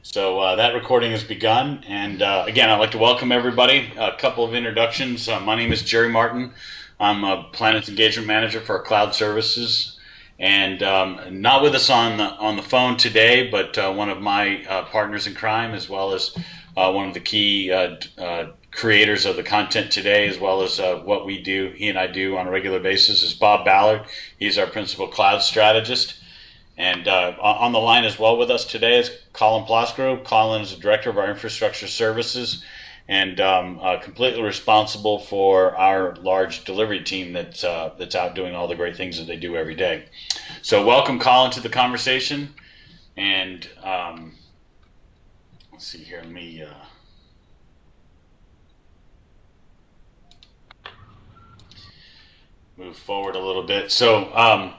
So that recording has begun, and again, I'd like to welcome everybody. A couple of introductions. My name is Jerry Martin. I'm a Planet's Engagement Manager for our Cloud Services, and not with us on the phone today, but one of my partners in crime, as well as one of the key creators of the content today, as well as what we do, he and I do on a regular basis, is Bob Ballard. He's our principal cloud strategist. And on the line as well with us today is Colin Ploskro. Colin is the director of our infrastructure services and completely responsible for our large delivery team that's out doing all the great things that they do every day. So welcome, Colin, to the conversation. And let's see here. Let me move forward a little bit. So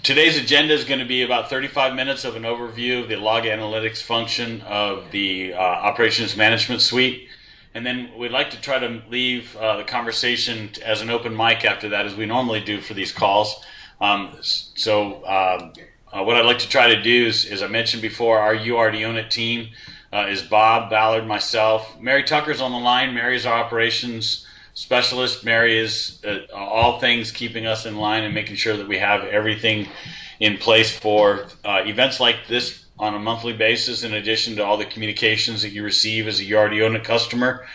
today's agenda is going to be about 35 minutes of an overview of the log analytics function of the operations management suite. And then we'd like to try to leave the conversation as an open mic after that, as we normally do for these calls. What I'd like to try to do is, as I mentioned before, our URD unit team is Bob Ballard, myself. Mary Tucker's on the line. Mary is our operations specialist. Mary is all things keeping us in line and making sure that we have everything in place for events like this on a monthly basis, in addition to all the communications that you receive as a URD unit customer,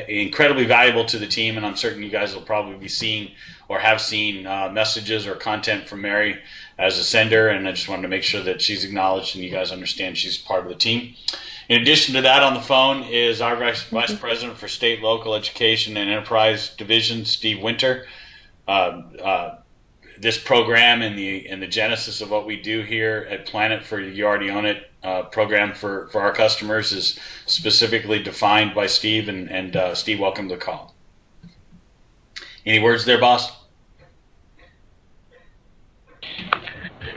incredibly valuable to the team. And I'm certain you guys will probably be seeing or have seen messages or content from Mary as a sender, and I just wanted to make sure that she's acknowledged and you guys understand she's part of the team. In addition to that, on the phone is our Vice President for State, Local Education, and Enterprise Division, Steve Winter. This program and the genesis of what we do here at Planet for the URD Unit program for our customers is specifically defined by Steve. And Steve, welcome to the call. Any words there, boss?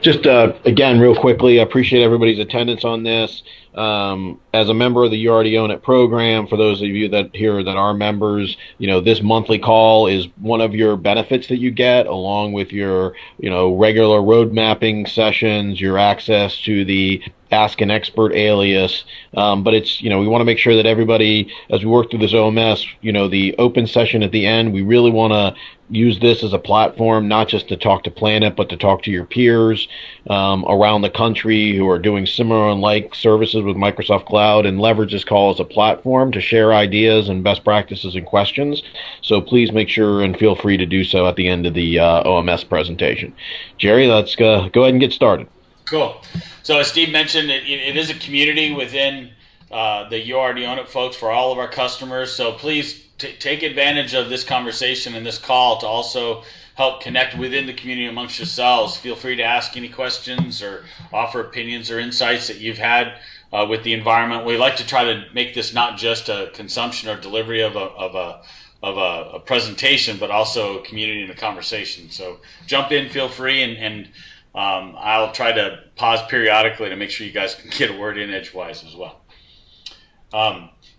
Just again, real quickly, I appreciate everybody's attendance on this. As a member of the URD Unit program, for those of you that are members, this monthly call is one of your benefits that you get, along with your, regular road mapping sessions, your access to the Ask an Expert alias. But it's, we want to make sure that everybody, as we work through this OMS, the open session at the end, we really want to use this as a platform, not just to talk to Planet, but to talk to your peers around the country who are doing similar and like services with Microsoft Cloud, and leverage this call as a platform to share ideas and best practices and questions. So please make sure and feel free to do so at the end of the OMS presentation. Jerry, let's go ahead and get started. Cool. So as Steve mentioned, it is a community within the URD Unit folks for all of our customers. So please take advantage of this conversation and this call to also help connect within the community amongst yourselves. Feel free to ask any questions or offer opinions or insights that you've had with the environment. We like to try to make this not just a consumption or delivery of a presentation, but also a community and a conversation. So jump in, feel free, and I'll try to pause periodically to make sure you guys can get a word in edgewise as well.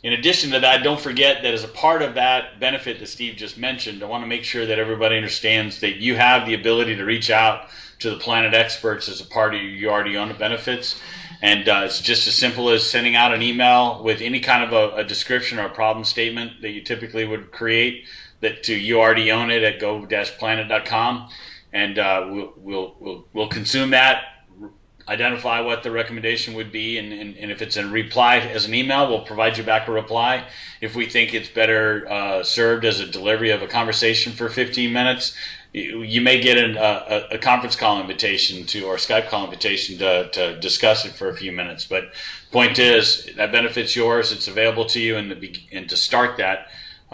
In addition to that, don't forget that as a part of that benefit that Steve just mentioned, I want to make sure that everybody understands that you have the ability to reach out to the Planet experts as a part of your URD Unit benefits. And it's just as simple as sending out an email with any kind of a description or a problem statement that you typically would create that to urdunit at go-planet.com. And we'll consume that, identify what the recommendation would be, and if it's a reply as an email, we'll provide you back a reply. If we think it's better served as a delivery of a conversation for 15 minutes, you may get a conference call invitation or Skype call invitation to discuss it for a few minutes. But point is, that benefit's yours. It's available to you, and to start that,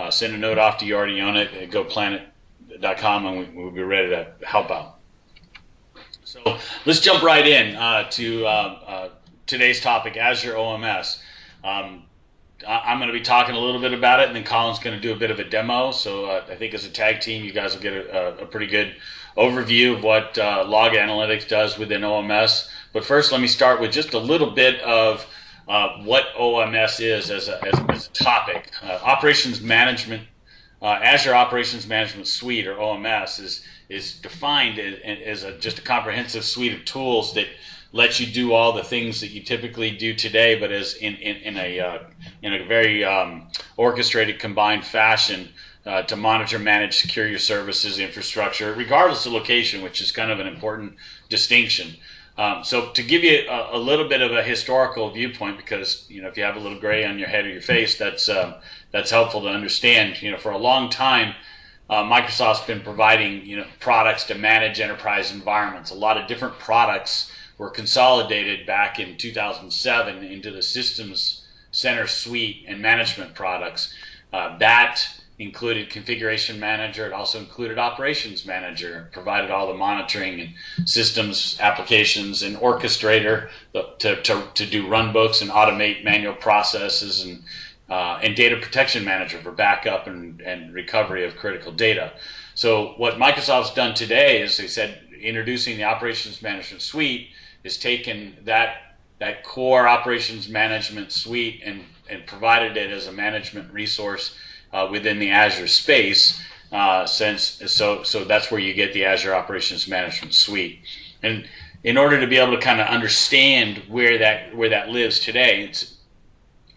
send a note off to URD Unit at goplanet.com, and we'll be ready to help out. So let's jump right in to today's topic, Azure OMS. I'm going to be talking a little bit about it, and then Colin's going to do a bit of a demo. So I think as a tag team, you guys will get a pretty good overview of what Log Analytics does within OMS. But first, let me start with just a little bit of what OMS is as a topic. Operations Management, Azure Operations Management Suite, or OMS, is defined as just a comprehensive suite of tools that lets you do all the things that you typically do today, but as in a very orchestrated, combined fashion to monitor, manage, secure your services infrastructure, regardless of location, which is kind of an important distinction. So to give you a little bit of a historical viewpoint, because if you have a little gray on your head or your face, that's helpful to understand. For a long time, Microsoft's been providing products to manage enterprise environments. A lot of different products were consolidated back in 2007 into the Systems Center suite and management products. That included Configuration Manager. It also included Operations Manager. It provided all the monitoring and systems applications, and Orchestrator to do runbooks and automate manual processes, and Data Protection Manager for backup and recovery of critical data. So what Microsoft's done today is they said introducing the Operations Management Suite is taken that core operations management suite and provided it as a management resource within the Azure space. So that's where you get the Azure Operations Management Suite. And in order to be able to kind of understand where that lives today, it's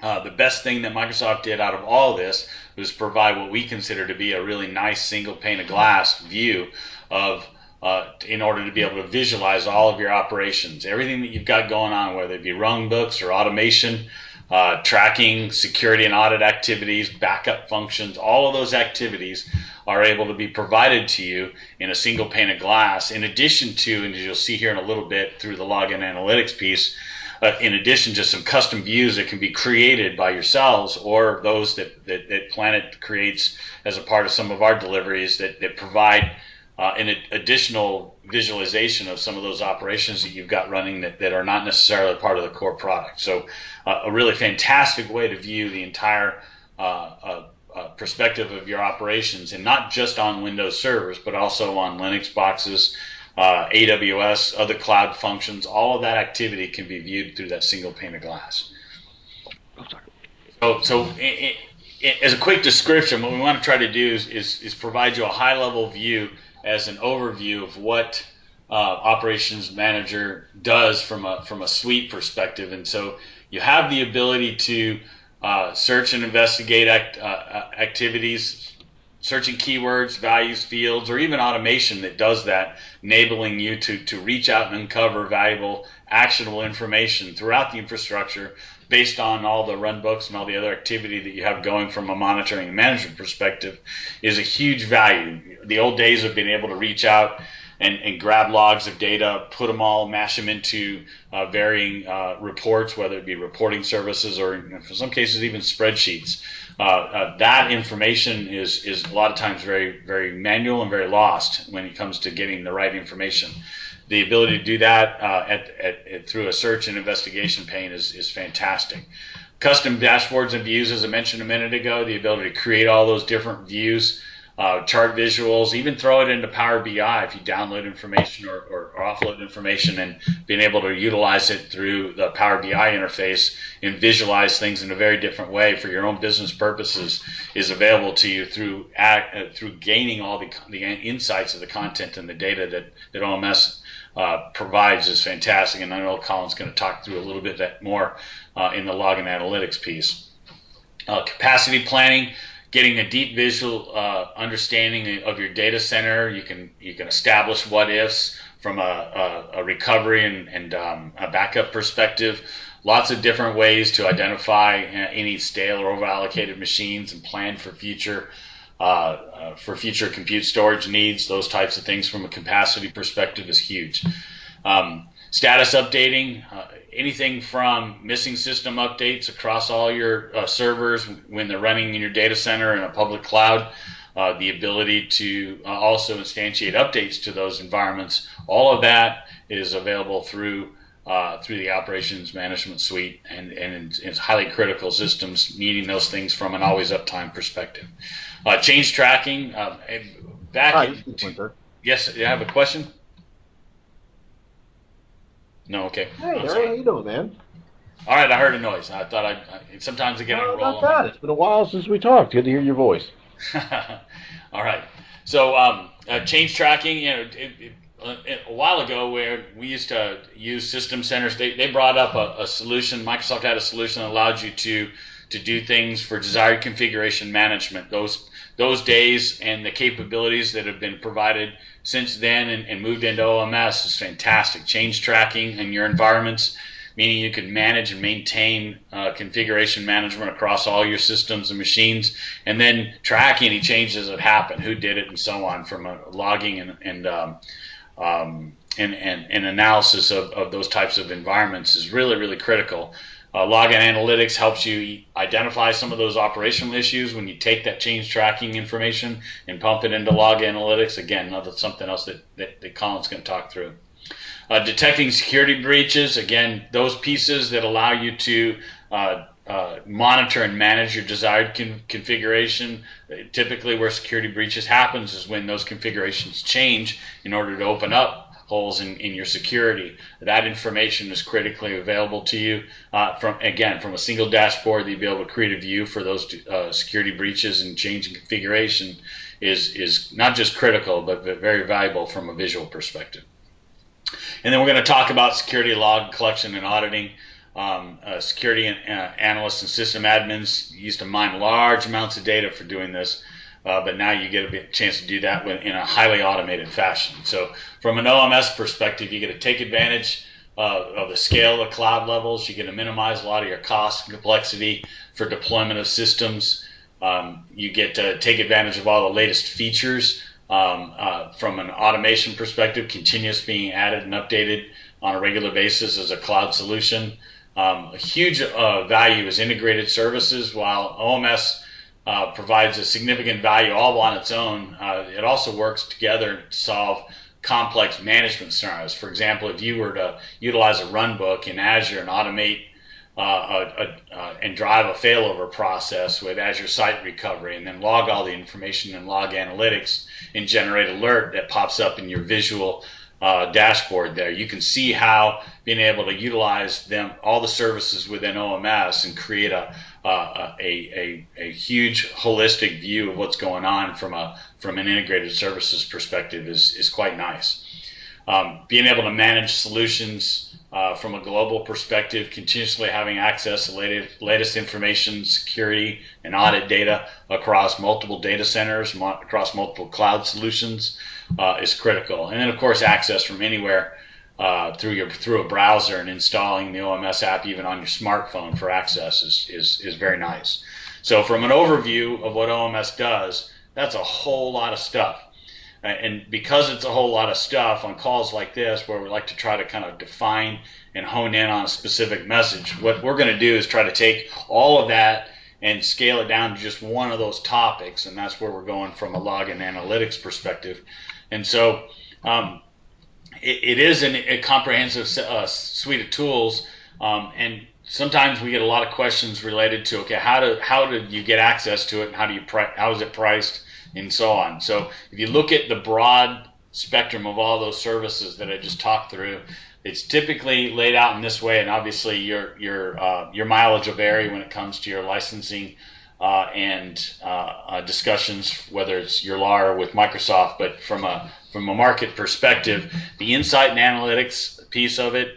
the best thing that Microsoft did out of all this was provide what we consider to be a really nice single pane of glass view of in order to be able to visualize all of your operations, everything that you've got going on, whether it be runbooks or automation, tracking, security and audit activities, backup functions, all of those activities are able to be provided to you in a single pane of glass. In addition to, and as you'll see here in a little bit through the login analytics piece, in addition to some custom views that can be created by yourselves or those that Planet creates as a part of some of our deliveries that provide an additional visualization of some of those operations that you've got running that are not necessarily part of the core product. So a really fantastic way to view the entire perspective of your operations, and not just on Windows servers, but also on Linux boxes, AWS, other cloud functions. All of that activity can be viewed through that single pane of glass. So as a quick description, what we want to try to do is provide you a high-level view as an overview of what Operations Manager does from a suite perspective. And so you have the ability to search and investigate activities, searching keywords, values, fields, or even automation that does that, enabling you to reach out and uncover valuable, actionable information throughout the infrastructure based on all the runbooks and all the other activity that you have going from a monitoring and management perspective is a huge value. The old days of being able to reach out and grab logs of data, put them all, mash them into varying reports, whether it be reporting services or in some cases even spreadsheets. That information is a lot of times very, very manual and very lost when it comes to getting the right information. The ability to do that through a search and investigation pane is fantastic. Custom dashboards and views, as I mentioned a minute ago, the ability to create all those different views, chart visuals, even throw it into Power BI if you download information or offload information, and being able to utilize it through the Power BI interface and visualize things in a very different way for your own business purposes is available to you through gaining all the insights of the content and the data that OMS provides is fantastic. And I know Colin's going to talk through a little bit more in the login analytics piece. Capacity planning, getting a deep visual understanding of your data center. You can establish what ifs from a recovery and a backup perspective. Lots of different ways to identify any stale or overallocated machines and plan for future compute storage needs. Those types of things from a capacity perspective is huge. Status updating, anything from missing system updates across all your servers when they're running in your data center in a public cloud, the ability to also instantiate updates to those environments. All of that is available through the Operations Management Suite, and it's highly critical systems needing those things from an always uptime perspective. Change tracking. Yes, you have a question? No, okay. Hey, Harry, how you doing, man? All right, I heard a noise. I thought sometimes I get on a roll. Not bad. It's been a while since we talked. Good to hear your voice. All right. So change tracking, a while ago where we used to use system centers, they brought up a solution. Microsoft had a solution that allowed you to do things for desired configuration management. Those days and the capabilities that have been provided since then and moved into OMS is fantastic. Change tracking in your environments, meaning you can manage and maintain configuration management across all your systems and machines, and then track any changes that happen, who did it, and so on, from logging and analysis of those types of environments is really, really critical. Log Analytics helps you identify some of those operational issues when you take that change tracking information and pump it into Log Analytics. Again, something else that Colin's going to talk through. Detecting security breaches, again, those pieces that allow you to monitor and manage your desired configuration. Typically where security breaches happens is when those configurations change in order to open up holes in your security. That information is critically available to you from a single dashboard. That you'll be able to create a view for those security breaches and change in configuration is not just critical, but very valuable from a visual perspective. And then we're going to talk about security log collection and auditing. Security analysts and system admins used to mine large amounts of data for doing this, but now you get a chance to do that in a highly automated fashion. So from an OMS perspective, you get to take advantage of the scale of the cloud levels. You get to minimize a lot of your cost and complexity for deployment of systems. You get to take advantage of all the latest features from an automation perspective, continuous being added and updated on a regular basis as a cloud solution. A huge value is integrated services. While OMS provides a significant value all on its own, it also works together to solve complex management scenarios. For example, if you were to utilize a runbook in Azure and automate and drive a failover process with Azure Site Recovery, and then log all the information in Log Analytics and generate alert that pops up in your visual dashboard there, you can see how being able to utilize all the services within OMS and create a huge holistic view of what's going on from an integrated services perspective is quite nice. Being able to manage solutions from a global perspective, continuously having access to latest information, security, and audit data across multiple data centers, across multiple cloud solutions is critical. And then, of course, access from anywhere through a browser, and installing the OMS app even on your smartphone for access is very nice. So from an overview of what OMS does, that's a whole lot of stuff. And because it's a whole lot of stuff, on calls like this where we like to try to kind of define and hone in on a specific message, what we're going to do is try to take all of that and scale it down to just one of those topics, and that's where we're going from a log and analytics perspective. And so it is a comprehensive suite of tools, and sometimes we get a lot of questions related to, okay, how do you get access to it, and how is it priced, and so on. So if you look at the broad spectrum of all those services that I just talked through, it's typically laid out in this way, and obviously your mileage will vary when it comes to your licensing and discussions, whether it's your law or with Microsoft. But from a market perspective, the insight and analytics piece of it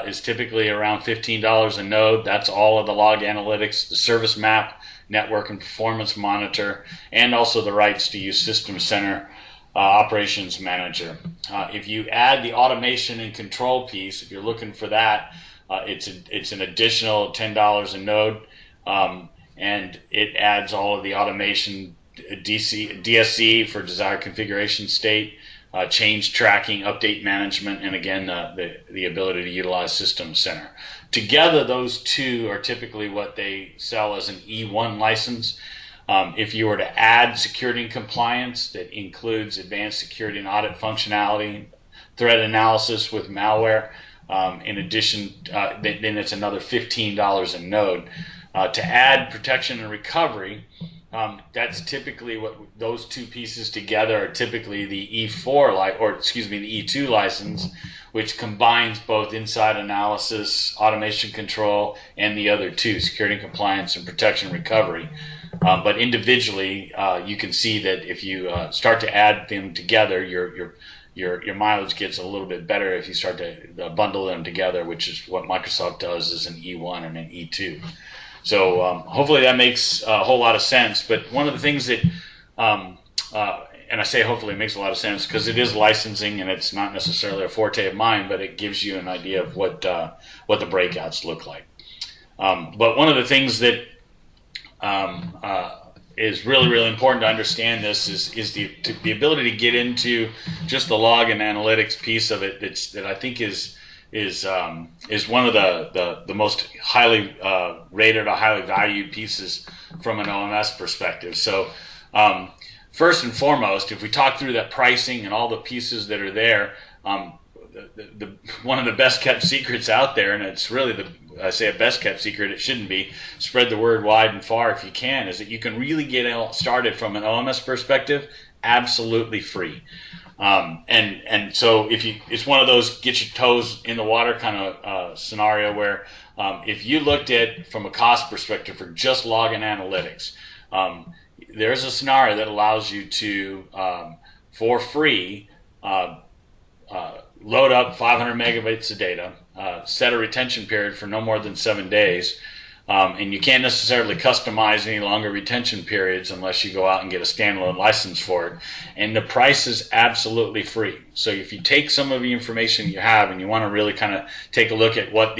is typically around $15 a node. That's all of the log analytics, the service map, network and performance monitor, and also the rights to use System Center Operations Manager. If you add the automation and control piece, if you're looking for that, it's an additional $10 a node, and it adds all of the automation, DSC for desired configuration state, change tracking, update management, and again the ability to utilize System Center. Together, those two are typically what they sell as an E1 license. If you were to add security and compliance, that includes advanced security and audit functionality, threat analysis with malware, in addition, then it's another $15 a node. To add protection and recovery, that's typically what those two pieces together are typically the E2 license, which combines both inside analysis, automation control, and the other two, security and compliance and protection recovery. But individually, you can see that if you start to add them together, your mileage gets a little bit better if you start to bundle them together, which is what Microsoft does as an E1 and an E2. So hopefully that makes a whole lot of sense. But one of the things that, and I say hopefully it makes a lot of sense because it is licensing and it's not necessarily a forte of mine, but it gives you an idea of what the breakouts look like. But one of the things that is really important to understand this is the ability to get into just the log and analytics piece of it. That I think is one of the most highly rated or highly valued pieces from an OMS perspective. So first and foremost, if we talk through that pricing and all the pieces that are there, one of the best kept secrets out there, and it's really I say a best kept secret, it shouldn't be, spread the word wide and far if you can, is that you can really get started from an OMS perspective absolutely free. And so it's one of those get your toes in the water kind of scenario where if you looked at from a cost perspective for just log and analytics, there's a scenario that allows you to for free load up 500 megabytes of data, set a retention period for no more than 7 days, and you can't necessarily customize any longer retention periods unless you go out and get a standalone license for it. And the price is absolutely free. So if you take some of the information you have and you want to really kind of take a look at what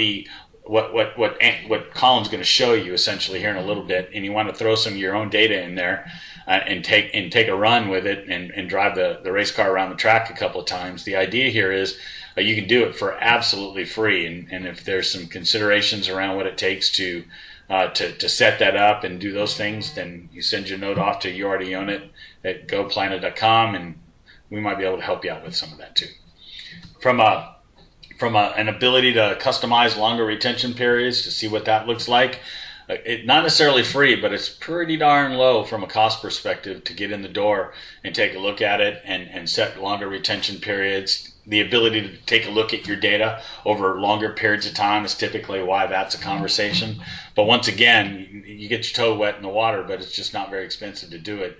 Colin's going to show you essentially here in a little bit, and you want to throw some of your own data in there and take a run with it and drive the race car around the track a couple of times, the idea here is you can do it for absolutely free. And if there's some considerations around what it takes to set that up and do those things, then you send your note off to You Already Own It at goplanet.com, and we might be able to help you out with some of that too. From an ability to customize longer retention periods to see what that looks like, not necessarily free, but it's pretty darn low from a cost perspective to get in the door and take a look at it and set longer retention periods. The ability to take a look at your data over longer periods of time is typically why that's a conversation. But once again, you get your toe wet in the water, but it's just not very expensive to do it.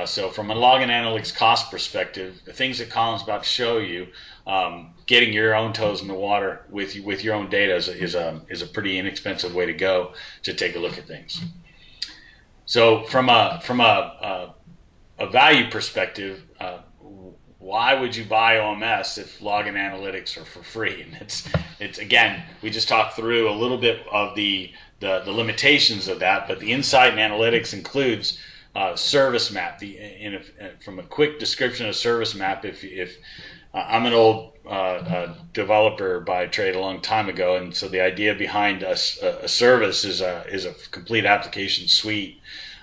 So from a log and analytics cost perspective, the things that Colin's about to show you, getting your own toes in the water with your own data is a pretty inexpensive way to go to take a look at things. So from a value perspective, why would you buy OMS if log and analytics are for free? And it's again, we just talked through a little bit of the limitations of that, but the insight and analytics includes service map. From a quick description of service map, if I'm an old developer by trade a long time ago, and so the idea behind a service is a complete application suite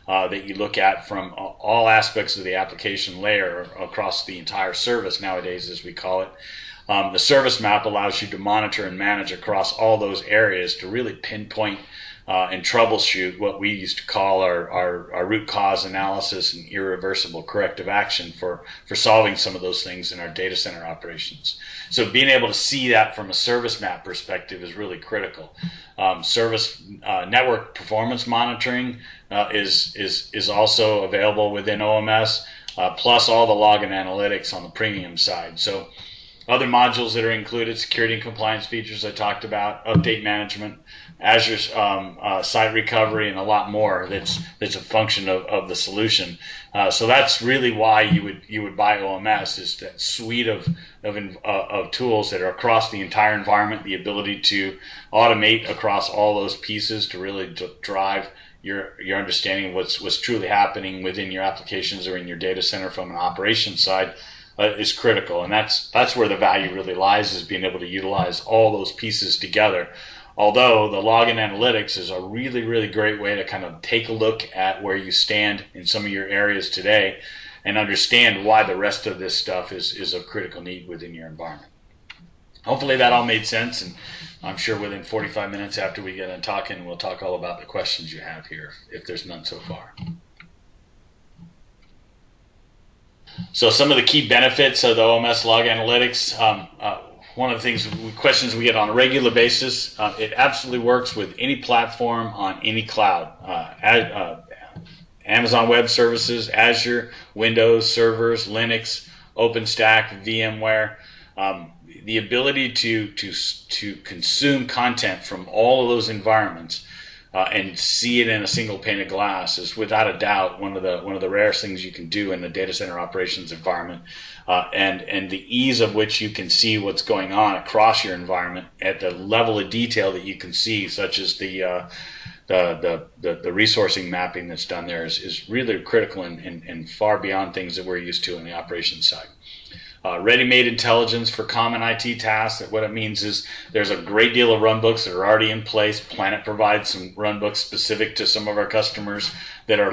that you look at from all aspects of the application layer across the entire service nowadays, as we call it. The service map allows you to monitor and manage across all those areas to really pinpoint and troubleshoot what we used to call our root cause analysis and irreversible corrective action for solving some of those things in our data center operations. So being able to see that from a service map perspective is really critical. Service network performance monitoring is also available within OMS, plus all the log and analytics on the premium side. So other modules that are included: security and compliance features I talked about, update management, Azure site recovery, and a lot more that's a function of the solution. So that's really why you would buy OMS, is that suite of tools that are across the entire environment, the ability to automate across all those pieces to really drive your understanding of what's truly happening within your applications or in your data center from an operations side. Is critical, and that's where the value really lies, is being able to utilize all those pieces together. Although the log and analytics is a really great way to kind of take a look at where you stand in some of your areas today and understand why the rest of this stuff is of critical need within your environment. Hopefully that all made sense, and I'm sure within 45 minutes after we get done talking, we'll talk all about the questions you have here, if there's none so far. So some of the key benefits of the OMS Log Analytics, one of the questions we get on a regular basis. It absolutely works with any platform on any cloud. Amazon Web Services, Azure, Windows, servers, Linux, OpenStack, VMware. The ability to consume content from all of those environments and see it in a single pane of glass is without a doubt one of the rarest things you can do in the data center operations environment, and the ease of which you can see what's going on across your environment at the level of detail that you can see, such as the resourcing mapping that's done there is really critical and far beyond things that we're used to on the operations side. Ready-made intelligence for common IT tasks. What it means is there's a great deal of runbooks that are already in place. Planet provides some runbooks specific to some of our customers that are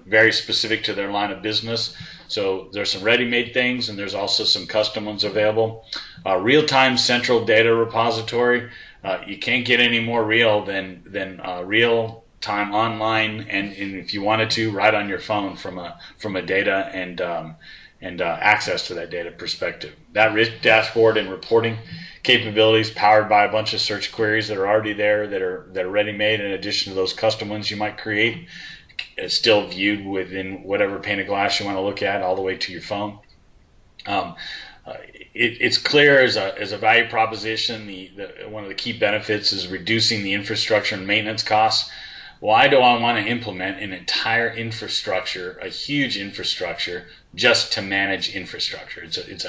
very specific to their line of business. So there's some ready-made things, and there's also some custom ones available. Real-time central data repository. You can't get any more real than real-time online, and if you wanted to, right on your phone from a data and access to that data perspective. That rich dashboard and reporting capabilities powered by a bunch of search queries that are already there, that are ready-made, in addition to those custom ones you might create, still viewed within whatever pane of glass you want to look at, all the way to your phone. It's clear as a value proposition. One of the key benefits is reducing the infrastructure and maintenance costs. Why do I want to implement an entire infrastructure, a huge infrastructure, just to manage infrastructure? It's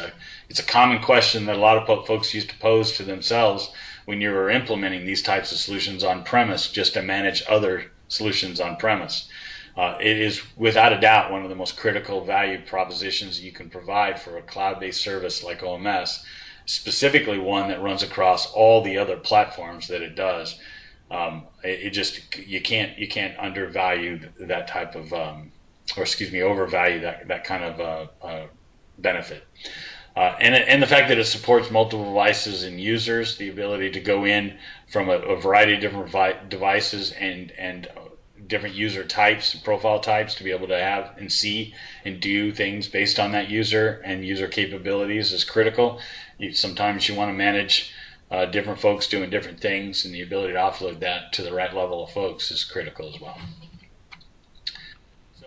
a common question that a lot of folks used to pose to themselves when you were implementing these types of solutions on premise, just to manage other solutions on premise. It is without a doubt one of the most critical value propositions you can provide for a cloud-based service like OMS, specifically one that runs across all the other platforms that it does. You can't undervalue that type of overvalue that kind of benefit. And the fact that it supports multiple devices and users, the ability to go in from a variety of different devices and different user types and profile types to be able to have and see and do things based on that user and user capabilities is critical. Sometimes you want to manage different folks doing different things, and the ability to offload that to the right level of folks is critical as well.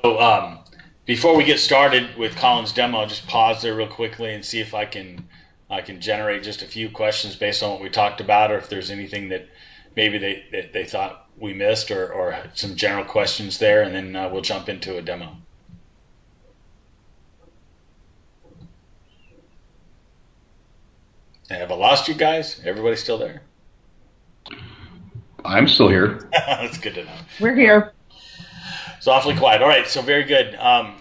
So before we get started with Colin's demo, I'll just pause there real quickly and see if I can generate just a few questions based on what we talked about, or if there's anything that maybe they thought we missed, or some general questions there, and then we'll jump into a demo. Have I lost you guys? Everybody still there? I'm still here. That's good to know. We're here. It's awfully quiet. All right, so very good.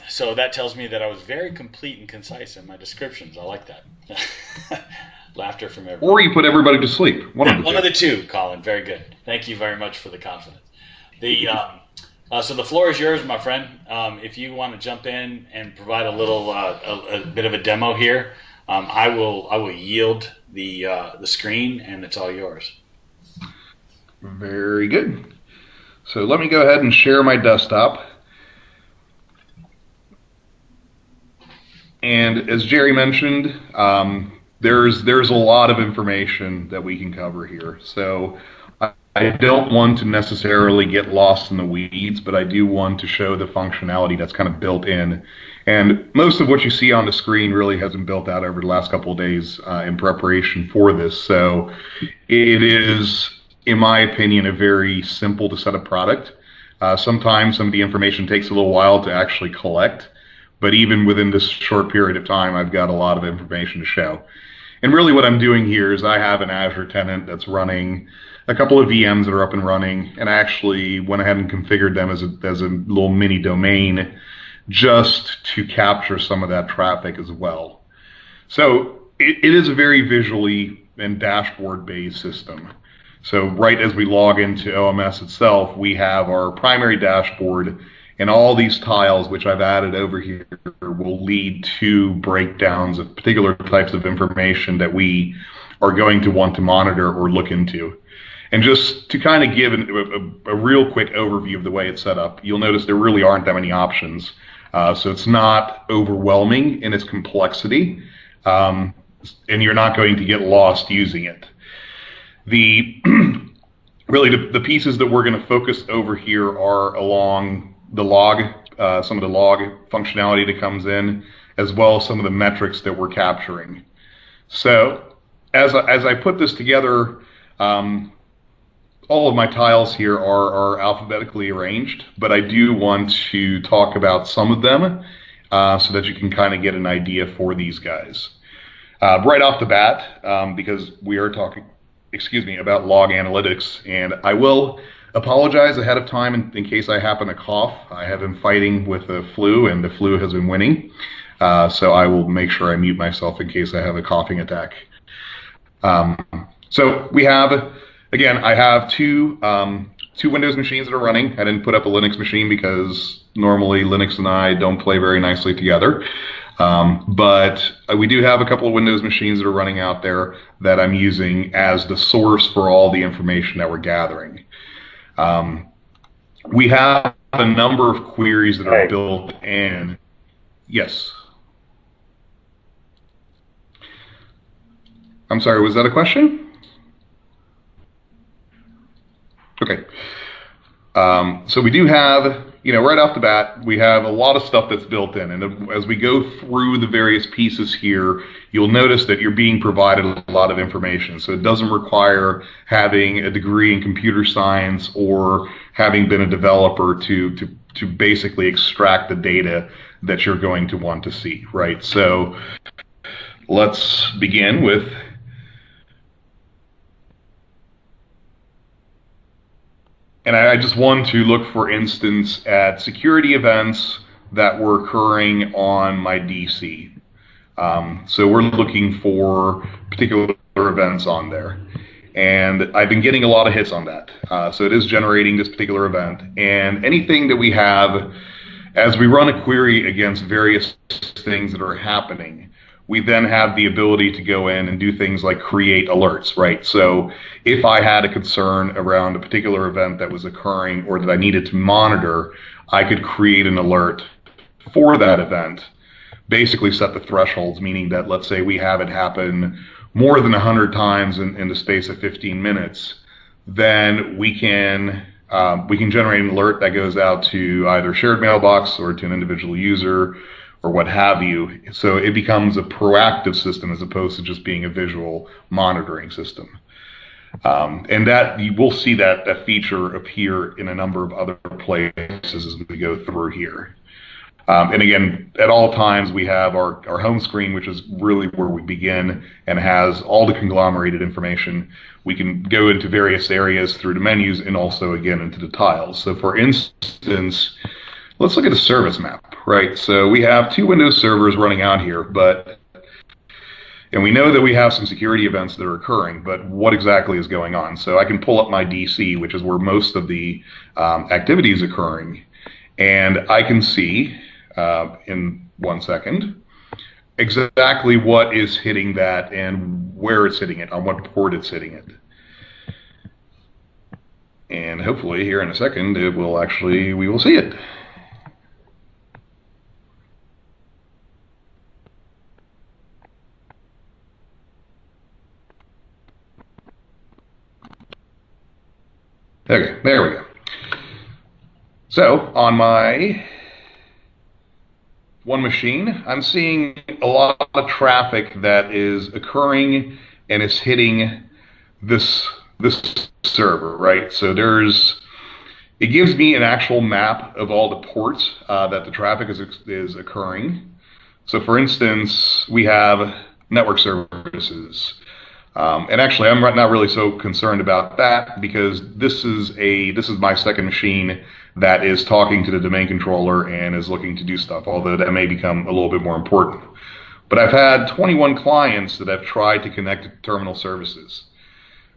So that tells me that I was very complete and concise in my descriptions. I like that. Laughter from everyone. Or you put everybody to sleep. One of the two, Colin. Very good. Thank you very much for the confidence. So the floor is yours, my friend. If you want to jump in and provide a little, a bit of a demo here, I will yield the screen, and it's all yours. Very good. So let me go ahead and share my desktop. And as Jerry mentioned, there's a lot of information that we can cover here. So I don't want to necessarily get lost in the weeds, but I do want to show the functionality that's kind of built in. And most of what you see on the screen really hasn't built out over the last couple of days in preparation for this. So it is, in my opinion, a very simple to set up product. Sometimes some of the information takes a little while to actually collect, but even within this short period of time, I've got a lot of information to show. And really what I'm doing here is I have an Azure tenant that's running a couple of VMs that are up and running, and I actually went ahead and configured them as a little mini domain just to capture some of that traffic as well. So it is a very visually and dashboard-based system. So right as we log into OMS itself, we have our primary dashboard, and all these tiles, which I've added over here, will lead to breakdowns of particular types of information that we are going to want to monitor or look into. And just to kind of give a real quick overview of the way it's set up, you'll notice there really aren't that many options. So it's not overwhelming in its complexity. and you're not going to get lost using it. The really the pieces that we're going to focus over here are along the log, some of the log functionality that comes in, as well as some of the metrics that we're capturing. So as I put this together, all of my tiles here are alphabetically arranged, but I do want to talk about some of them so that you can kind of get an idea for these guys. Right off the bat, because we are talking, about log analytics, and I will apologize ahead of time in case I happen to cough. I have been fighting with the flu, and the flu has been winning, so I will make sure I mute myself in case I have a coughing attack. So we have, again, I have two Windows machines that are running. I didn't put up a Linux machine because normally Linux and I don't play very nicely together. But we do have a couple of Windows machines that are running out there that I'm using as the source for all the information that we're gathering. We have a number of queries that are built in. Yes. I'm sorry, was that a question? Okay. So we do have, right off the bat, we have a lot of stuff that's built in. And as we go through the various pieces here, you'll notice that you're being provided a lot of information. So it doesn't require having a degree in computer science or having been a developer to basically extract the data that you're going to want to see, right? So let's begin with and I just want to look, for instance, at security events that were occurring on my DC. So we're looking for particular events on there. And I've been getting a lot of hits on that. So it is generating this particular event. And anything that we have, as we run a query against various things that are happening, we then have the ability to go in and do things like create alerts, right? So if I had a concern around a particular event that was occurring or that I needed to monitor, I could create an alert for that event, basically set the thresholds, meaning that let's say we have it happen more than 100 times in the space of 15 minutes, then we can generate an alert that goes out to either shared mailbox or to an individual user or what have you. So it becomes a proactive system as opposed to just being a visual monitoring system. And that you will see that feature appear in a number of other places as we go through here. And again, at all times we have our home screen, which is really where we begin and has all the conglomerated information. We can go into various areas through the menus and also again into the tiles. So for instance, let's look at the service map, right? So we have 2 Windows servers running out here, and we know that we have some security events that are occurring, but what exactly is going on? So I can pull up my DC, which is where most of the activity is occurring, and I can see in 1 second exactly what is hitting that and where it's hitting it, on what port it's hitting it. And hopefully here in a second, we will see it. Okay, there we go. So on my one machine, I'm seeing a lot of traffic that is occurring and it's hitting this server, right? So it gives me an actual map of all the ports that the traffic is occurring. So for instance, we have network services. And actually, I'm not really so concerned about that because this is my second machine that is talking to the domain controller and is looking to do stuff, although that may become a little bit more important. But I've had 21 clients that have tried to connect to terminal services,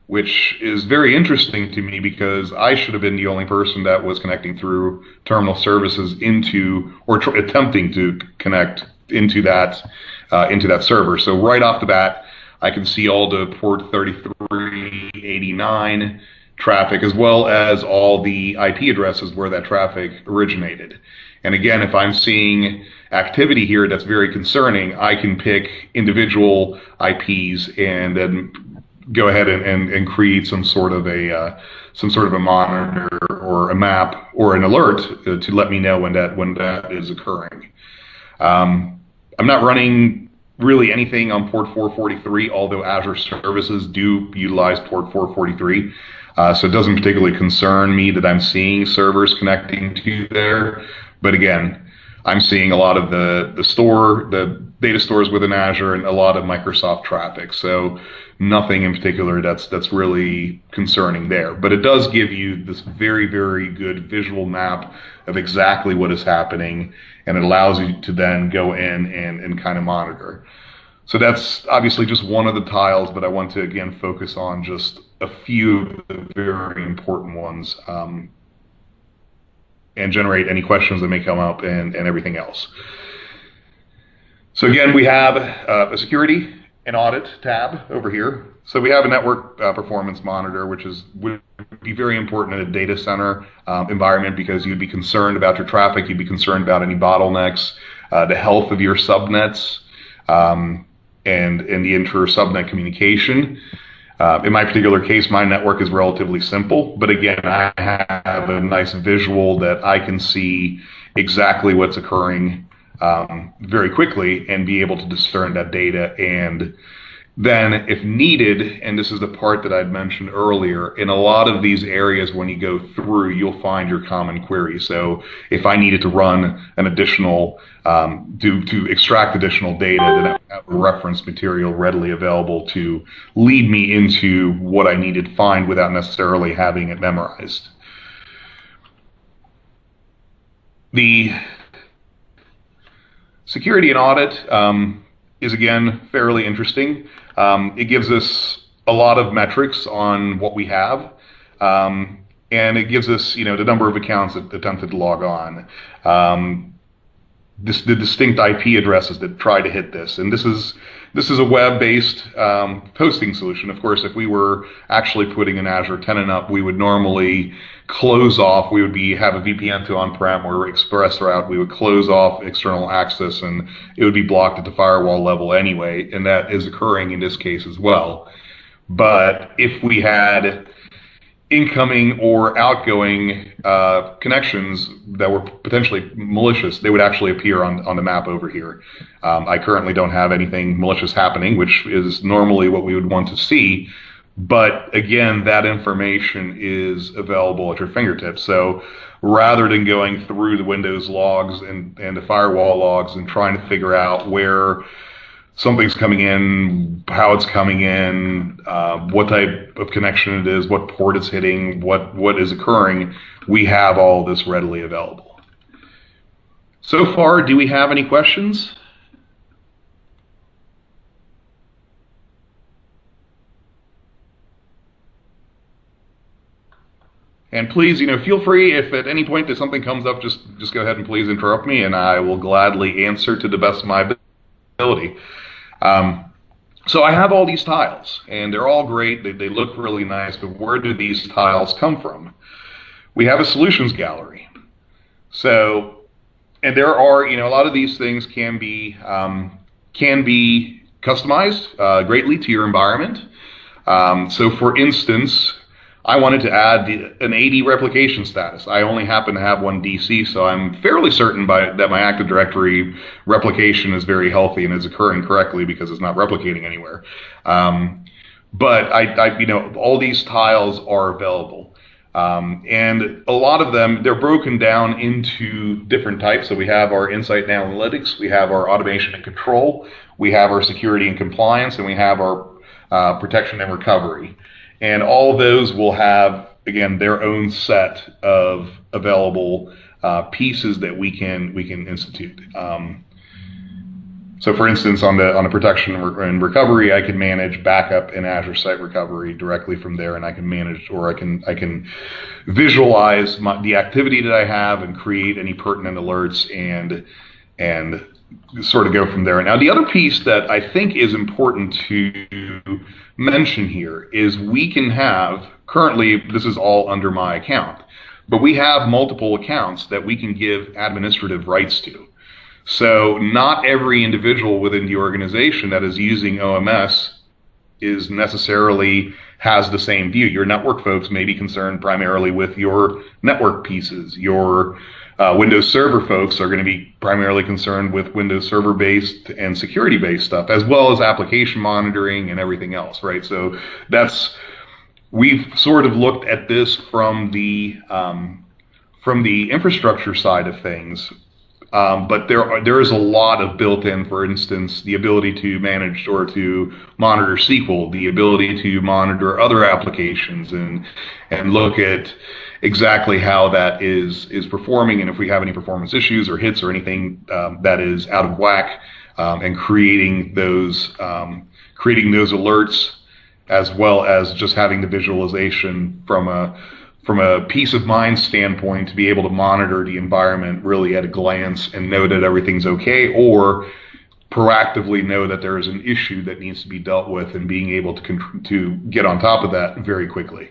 which is very interesting to me because I should have been the only person that was connecting through terminal services attempting to connect into that server. So right off the bat, I can see all the port 3389 traffic as well as all the IP addresses where that traffic originated. And again, if I'm seeing activity here that's very concerning, I can pick individual IPs and then go ahead and create some sort of a monitor or a map or an alert to let me know when that is occurring. I'm not running really anything on port 443, although Azure services do utilize port 443. So it doesn't particularly concern me that I'm seeing servers connecting to there. But again, I'm seeing a lot of the data stores within Azure and a lot of Microsoft traffic. So nothing in particular that's really concerning there. But it does give you this very, very good visual map of exactly what is happening, and it allows you to then go in and kind of monitor. So that's obviously just one of the tiles, but I want to again focus on just a few of the very important ones, and generate any questions that may come up and everything else. So again, we have a security and audit tab over here. So we have a network performance monitor, which would be very important in a data center environment, because you'd be concerned about your traffic, you'd be concerned about any bottlenecks, the health of your subnets, and the inter-subnet communication. In my particular case, my network is relatively simple, but again, I have a nice visual that I can see exactly what's occurring very quickly and be able to discern that data. And then if needed, and this is the part that I'd mentioned earlier, in a lot of these areas when you go through, you'll find your common query. So if I needed to run an additional, to extract additional data, then I have a reference material readily available to lead me into what I needed to find without necessarily having it memorized. The security and audit is again fairly interesting. It gives us a lot of metrics on what we have, and it gives us, the number of accounts that attempted to log on, the distinct IP addresses that try to hit this, and this is a web-based hosting solution. Of course, if we were actually putting an Azure tenant up, we would normally close off. We would have a VPN to on-prem or express route. We would close off external access, and it would be blocked at the firewall level anyway, and that is occurring in this case as well. But if we had incoming or outgoing connections that were potentially malicious, they would actually appear on the map over here. I currently don't have anything malicious happening, which is normally what we would want to see. But again, that information is available at your fingertips. So rather than going through the Windows logs and the firewall logs and trying to figure out where something's coming in, how it's coming in, what type of connection it is, what port it's hitting, what is occurring, we have all this readily available. So far, do we have any questions? And please, feel free, if at any point that something comes up, just go ahead and please interrupt me, and I will gladly answer to the best of my ability. So I have all these tiles, and they're all great. They look really nice, but where do these tiles come from? We have a solutions gallery. So, and there are, a lot of these things can be customized greatly to your environment. So for instance, I wanted to add an AD replication status. I only happen to have one DC, so I'm fairly certain that my Active Directory replication is very healthy and is occurring correctly because it's not replicating anywhere. But all these tiles are available. And a lot of them, they're broken down into different types. So we have our insight and analytics, we have our automation and control, we have our security and compliance, and we have our protection and recovery. And all those will have, again, their own set of available pieces that we can institute. So, for instance, on the protection and recovery, I can manage backup and Azure Site Recovery directly from there, and I can manage, or I can visualize the activity that I have and create any pertinent alerts and sort of go from there. Now, the other piece that I think is important to mention here is we can have, currently this is all under my account, but we have multiple accounts that we can give administrative rights to. So not every individual within the organization that is using OMS is necessarily has the same view. Your network folks may be concerned primarily with your network pieces. Your Windows Server folks are going to be primarily concerned with Windows Server-based and security-based stuff, as well as application monitoring and everything else, right? So we've sort of looked at this from the infrastructure side of things. But there is a lot of built-in, for instance, the ability to manage or to monitor SQL, the ability to monitor other applications and look at exactly how that is performing, and if we have any performance issues or hits or anything that is out of whack, and creating those alerts, as well as just having the visualization from a peace of mind standpoint to be able to monitor the environment really at a glance and know that everything's okay, or proactively know that there is an issue that needs to be dealt with and being able to get on top of that very quickly.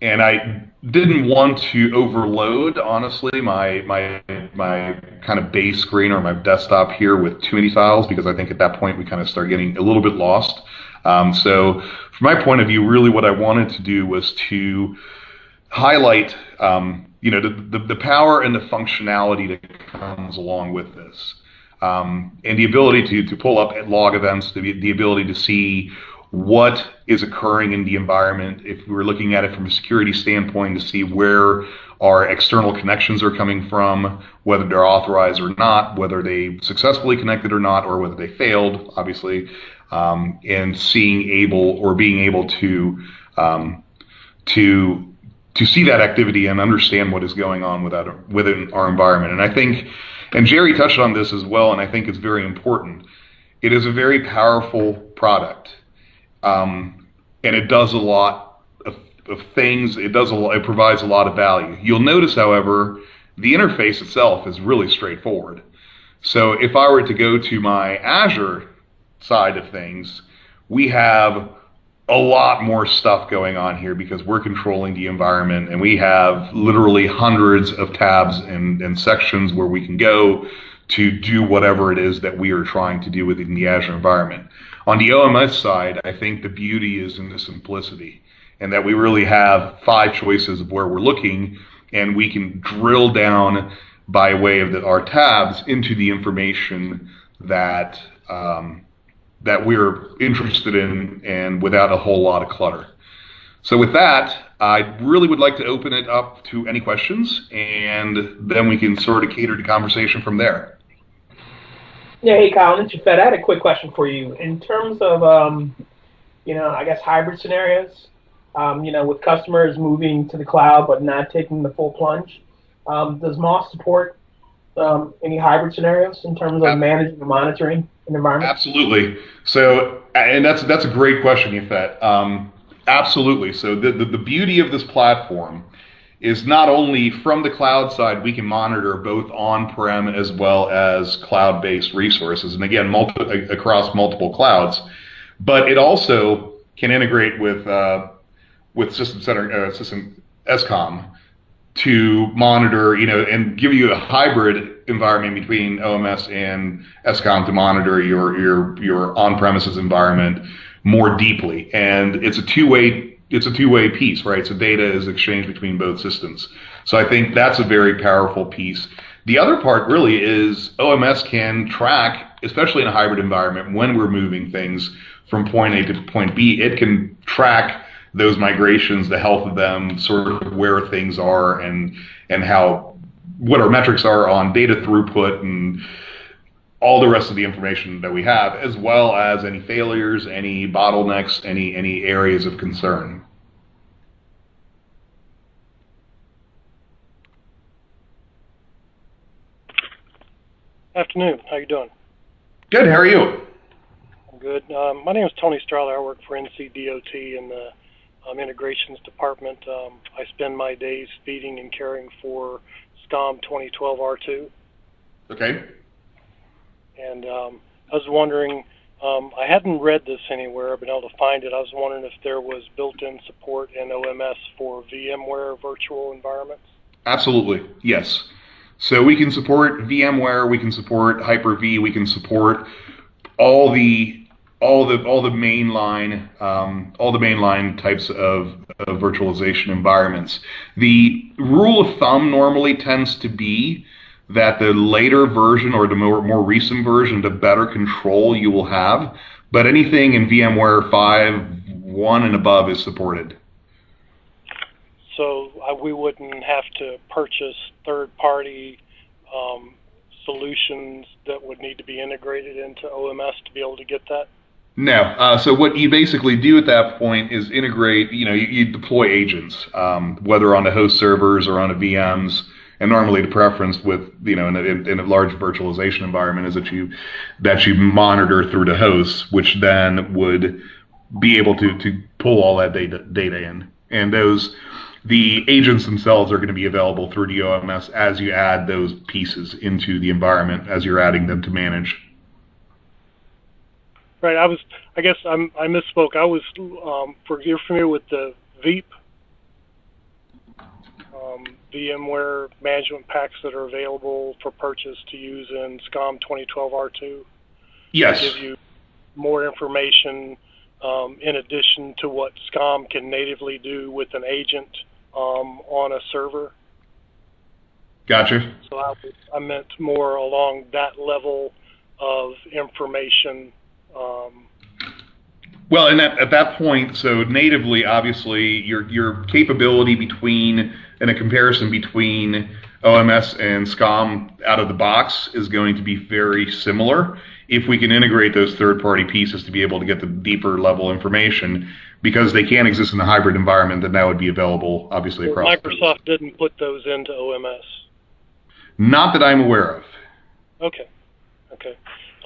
And I didn't want to overload, honestly, my kind of base screen or my desktop here with too many files, because I think at that point we kind of start getting a little bit lost. So from my point of view, really what I wanted to do was to highlight, the power and the functionality that comes along with this, and the ability to pull up at log events, the ability to see what is occurring in the environment. If we're looking at it from a security standpoint, to see where our external connections are coming from, whether they're authorized or not, whether they successfully connected or not, or whether they failed, obviously, and being able to see that activity and understand what is going on within our environment. And I think, and Jerry touched on this as well, and I think it's very important. It is a very powerful product. And it does a lot of things. It provides a lot of value. You'll notice, however, the interface itself is really straightforward. So if I were to go to my Azure side of things, we have a lot more stuff going on here because we're controlling the environment, and we have literally hundreds of tabs and sections where we can go to do whatever it is that we are trying to do within the Azure environment. On the OMS side, I think the beauty is in the simplicity, and that we really have 5 choices of where we're looking, and we can drill down by way of our tabs into the information that we're interested in, and without a whole lot of clutter. So with that, I really would like to open it up to any questions, and then we can sort of cater the conversation from there. Yeah, hey Kyle, it's Fed. I had a quick question for you. In terms of, I guess hybrid scenarios, with customers moving to the cloud but not taking the full plunge, does MOS support any hybrid scenarios in terms of managing and monitoring an environment? Absolutely. So, and that's a great question, Yvette. Absolutely. So the beauty of this platform is not only from the cloud side, we can monitor both on-prem as well as cloud-based resources, and again, across multiple clouds, but it also can integrate with System SCOM to monitor, and give you a hybrid environment between OMS and SCOM to monitor your on-premises environment more deeply. And it's a two-way piece, right? So data is exchanged between both systems. So I think that's a very powerful piece. The other part really is OMS can track, especially in a hybrid environment, when we're moving things from point A to point B, it can track those migrations, the health of them, sort of where things are, and what our metrics are on data throughput and all the rest of the information that we have, as well as any failures, any bottlenecks, any areas of concern. Afternoon. How you doing? Good. How are you? I'm good. My name is Tony Strahler. I work for NCDOT in the integrations department. I spend my days feeding and caring for SCOM 2012 R2. Okay. And I was wondering, I hadn't read this anywhere. I've been able to find it. I was wondering if there was built-in support in OMS for VMware virtual environments. Absolutely, yes. So we can support VMware, we can support Hyper-V, we can support all the mainline types of virtualization environments. The rule of thumb normally tends to be that the later version or the more recent version, the better control you will have. But anything in VMware 5.1 and above is supported. So we wouldn't have to purchase third-party solutions that would need to be integrated into OMS to be able to get that? No. So what you basically do at that point is integrate, you deploy agents, whether on the host servers or on the VMs. And normally the preference with, in a large virtualization environment is that you monitor through the hosts, which then would be able to pull all that data in. And the agents themselves are going to be available through the OMS as you add those pieces into the environment, as you're adding them to manage. Right. I guess I misspoke. I was, you're familiar with the Veep, VMware management packs that are available for purchase to use in SCOM 2012 R2? Yes. To give you more information in addition to what SCOM can natively do with an agent on a server. Gotcha. So I meant more along that level of information. Well, and at that point, so natively, obviously, your capability and a comparison between OMS and SCOM out of the box is going to be very similar if we can integrate those third-party pieces to be able to get the deeper level information, because they can't exist in a hybrid environment, then that would be available, obviously, across. Microsoft didn't put those into OMS. Not that I'm aware of. Okay.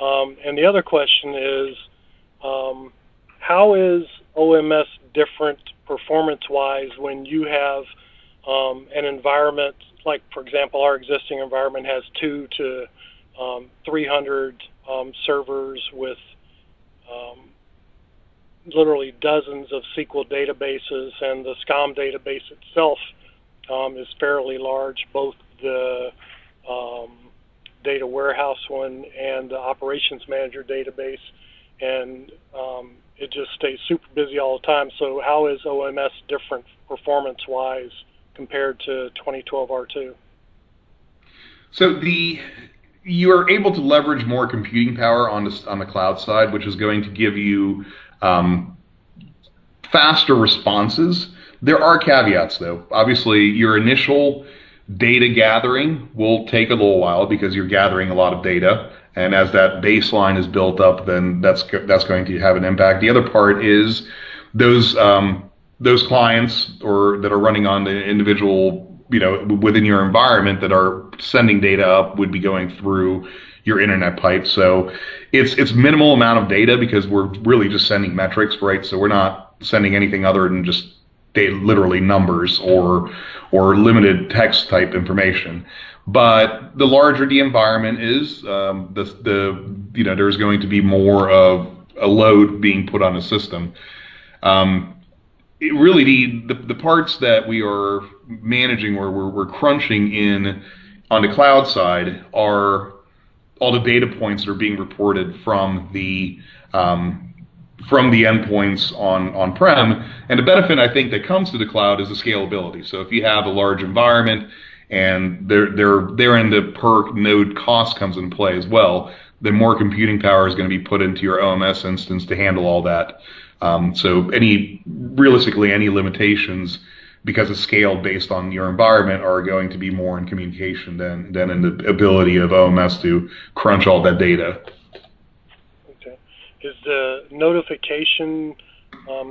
And the other question is, how is OMS different performance-wise when you have an environment, like, for example, our existing environment has 200 to 300 servers with literally dozens of SQL databases, and the SCOM database itself is fairly large, both the data warehouse one and the operations manager database, and it just stays super busy all the time. So how is OMS different performance-wise compared to 2012 R2? So you are able to leverage more computing power on the cloud side, which is going to give you faster responses. There are caveats, though. Obviously, your initial data gathering will take a little while because you're gathering a lot of data, and as that baseline is built up, then that's going to have an impact. The other part is those clients that are running on the individual, within your environment that are sending data up would be going through your internet pipe. So it's minimal amount of data because we're really just sending metrics, right? So we're not sending anything other than just literally numbers or limited text type information. But the larger the environment is, there's going to be more of a load being put on the system. Really, the parts that we are managing or we're crunching in on the cloud side are all the data points that are being reported from the endpoints on-prem. And the benefit, I think, that comes to the cloud is the scalability. So if you have a large environment and therein the per node cost comes into play as well, then more computing power is going to be put into your OMS instance to handle all that. So realistically, any limitations because it's scaled based on your environment are going to be more in communication than in the ability of OMS to crunch all that data. Okay. Is the notification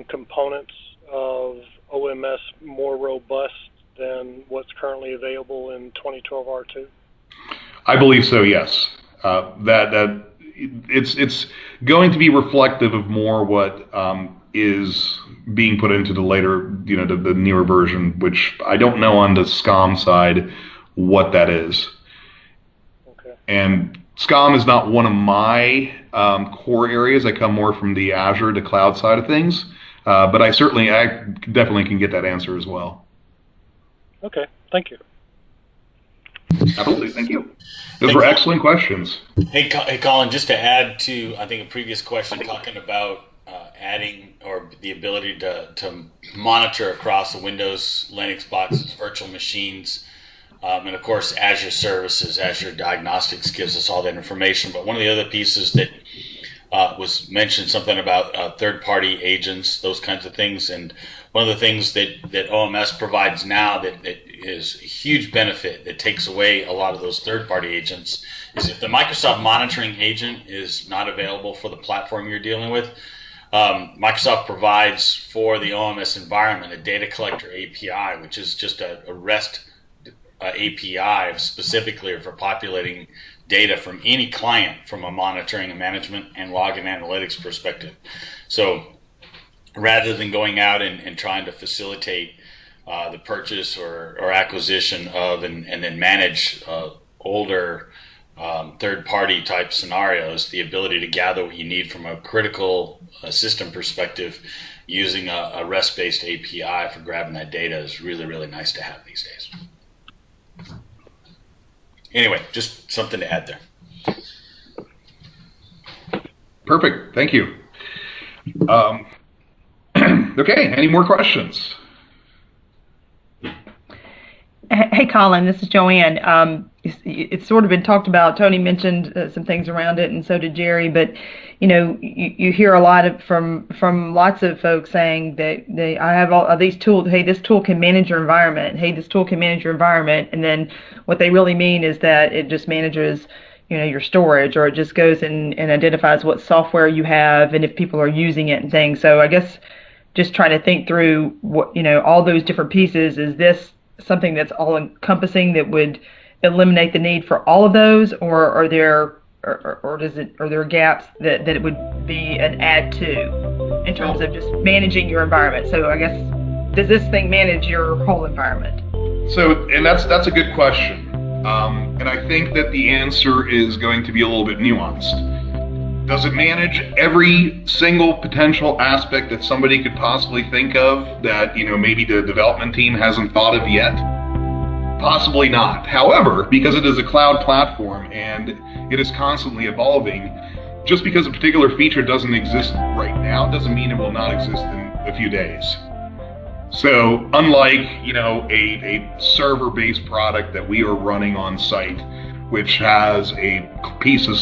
components of OMS more robust than what's currently available in 2012 R2? I believe so, yes. That it's going to be reflective of more what is being put into the later, the newer version, which I don't know on the SCOM side what that is. Okay. And SCOM is not one of my core areas. I come more from the Azure to cloud side of things, but I definitely can get that answer as well. Okay, thank you. Absolutely, thank you. Those were excellent questions. Hey, Colin, just to add to, I think, a previous question talking about adding or the ability to monitor across the Windows, Linux boxes, virtual machines, and of course Azure services, Azure Diagnostics gives us all that information. But one of the other pieces that was mentioned, something about third-party agents, those kinds of things. And one of the things that OMS provides now that is a huge benefit that takes away a lot of those third-party agents is if the Microsoft monitoring agent is not available for the platform you're dealing with, Microsoft provides for the OMS environment a data collector API, which is just a REST API specifically for populating data from any client from a monitoring and management and log and analytics perspective. So rather than going out and trying to facilitate the purchase or acquisition of and then manage older third-party type scenarios, the ability to gather what you need from a critical system perspective using a REST-based API for grabbing that data is really, really nice to have these days. Anyway, just something to add there. Perfect. Thank you. Okay, any more questions? Hey, Colin, this is Joanne. It's sort of been talked about. Tony mentioned some things around it, and so did Jerry. But you hear a lot from lots of folks saying that I have all of these tools. Hey, this tool can manage your environment. Hey, this tool can manage your environment. And then what they really mean is that it just manages your storage, or it just goes and identifies what software you have and if people are using it and things. So I guess just trying to think through what all those different pieces. Is this something that's all encompassing that would eliminate the need for all of those, or are there gaps that it would be an add to in terms of just managing your environment? So I guess, does this thing manage your whole environment? So, and that's a good question. And I think that the answer is going to be a little bit nuanced. Does it manage every single potential aspect that somebody could possibly think of that, maybe the development team hasn't thought of yet? Possibly not. However, because it is a cloud platform and it is constantly evolving, just because a particular feature doesn't exist right now doesn't mean it will not exist in a few days. So unlike, a server-based product that we are running on site, which has a piece of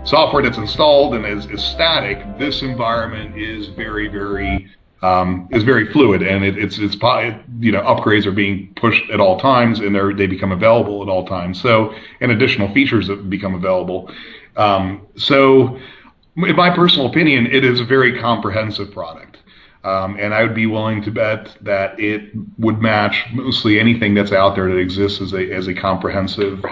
software that's installed and is static, this environment is very, very fluid, and it's upgrades are being pushed at all times, and they become available at all times. So, and additional features that become available. So, in my personal opinion, it is a very comprehensive product, and I would be willing to bet that it would match mostly anything that's out there that exists as a comprehensive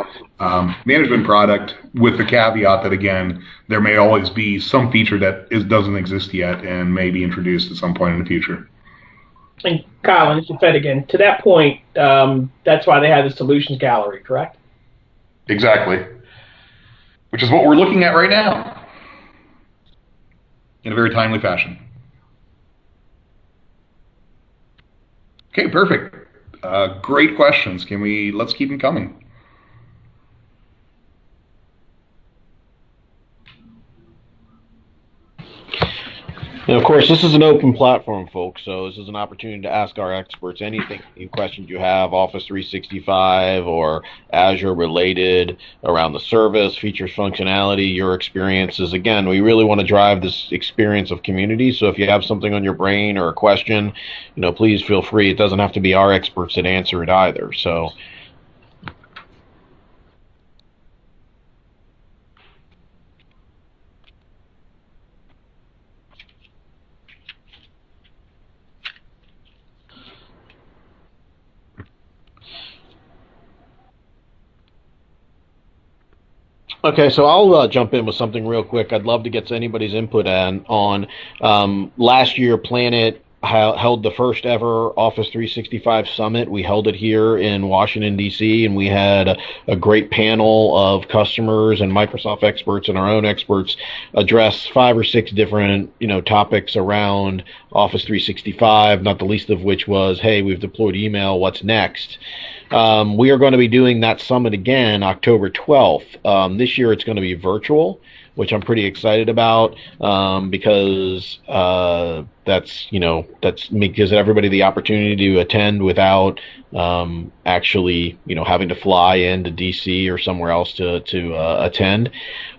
management product, with the caveat that, again, there may always be some feature that doesn't exist yet and may be introduced at some point in the future. And Colin, it's Fed again. To that point, that's why they have the solutions gallery, correct? Exactly. Which is what we're looking at right now, in a very timely fashion. Okay, perfect. Great questions. Let's keep them coming. And of course, this is an open platform, folks, so this is an opportunity to ask our experts any questions you have, Office 365 or Azure related, around the service, features, functionality, your experiences. Again, we really want to drive this experience of community, so if you have something on your brain or a question, please feel free. It doesn't have to be our experts that answer it either. So. Okay, so I'll jump in with something real quick. I'd love to get anybody's input on last year. Planet held the first ever Office 365 Summit. We held it here in Washington, D.C., and we had a great panel of customers and Microsoft experts and our own experts address 5 or 6 different, topics around Office 365, not the least of which was, hey, we've deployed email, what's next? We are going to be doing that summit again October 12th. This year it's going to be virtual, which I'm pretty excited about, because that gives everybody the opportunity to attend without actually having to fly into DC or somewhere else to attend.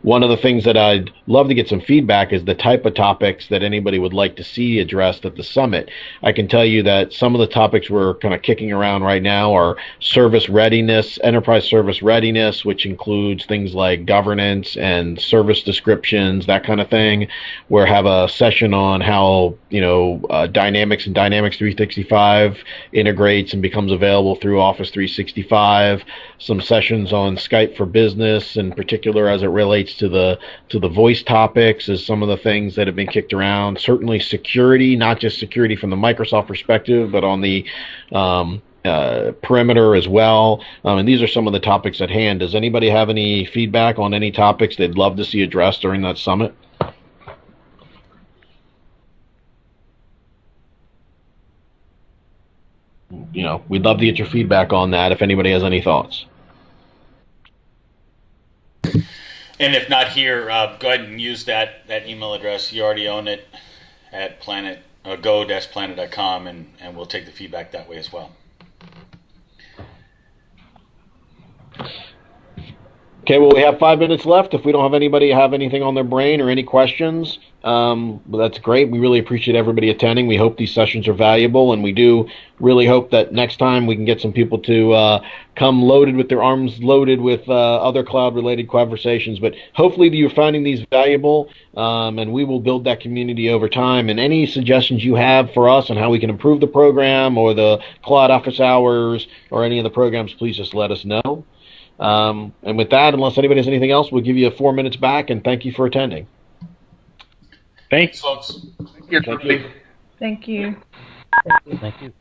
One of the things that I'd love to get some feedback is the type of topics that anybody would like to see addressed at the summit. I can tell you that some of the topics we're kind of kicking around right now are service readiness, enterprise service readiness, which includes things like governance and service descriptions, that kind of thing. We'll have a session on how Dynamics and Dynamics 365 integrates and becomes available through Office 365. Some sessions on Skype for Business, in particular as it relates to the voice topics, is some of the things that have been kicked around. Certainly security, not just security from the Microsoft perspective, but on the perimeter as well. And these are some of the topics at hand. Does anybody have any feedback on any topics they'd love to see addressed during that summit? We'd love to get your feedback on that if anybody has any thoughts. And if not here, go ahead and use that email address. You already own it at go-planet.com, and we'll take the feedback that way as well. Okay, well, we have 5 minutes left. If we don't have anybody have anything on their brain or any questions, well, that's great. We really appreciate everybody attending. We hope these sessions are valuable, and we do really hope that next time we can get some people to come loaded with their arms loaded with other cloud-related conversations. But hopefully you're finding these valuable, and we will build that community over time. And any suggestions you have for us on how we can improve the program or the cloud office hours or any of the programs, please just let us know. And with that, unless anybody has anything else, we'll give you 4 minutes back, and thank you for attending. Thanks, folks. Thank you. Thank you. Thank you.